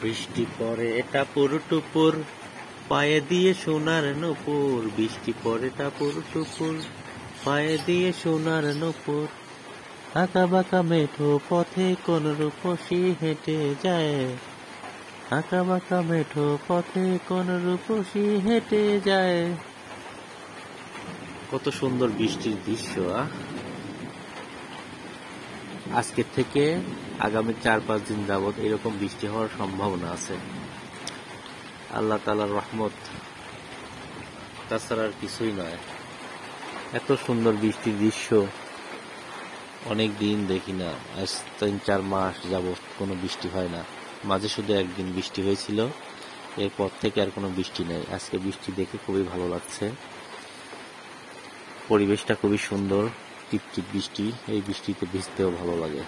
বৃষ্টি পড়ে টাপুর টুপুর, পায়ে দিয়ে সোনার নূপুর। বৃষ্টি পড়ে টাপুর টুপুর, পায়ে দিয়ে সোনার নূপুর। আঁকা বাঁকা মেঠো পথে কোন রূপসী হেঁটে যায়। আঁকা বাঁকা মেঠো পথে কোন রূপসী হেঁটে যায়। কত সুন্দর বৃষ্টির দৃশ্য। আজকের থেকে আগামী 4-5 দিন যাবত এরকম বৃষ্টি হওয়ার সম্ভাবনা আছে। আল্লাহ তাআলার রহমত, তাছাড়া আর কিছুই নয়। এত সুন্দর বৃষ্টির দৃশ্য অনেক দিন দেখি না। আজ 3-4 মাস যাবত কোনো বৃষ্টি হয় না। মাঝে শুধু একদিন বৃষ্টি হয়েছিল, এরপর থেকে আর কোনো বৃষ্টি নেই। আজকে বৃষ্টি দেখে খুবই ভালো লাগছে। পরিবেশটা খুবই সুন্দর, টিপটিপ বৃষ্টি। এই বৃষ্টিতে ভিজতেও ভালো লাগে।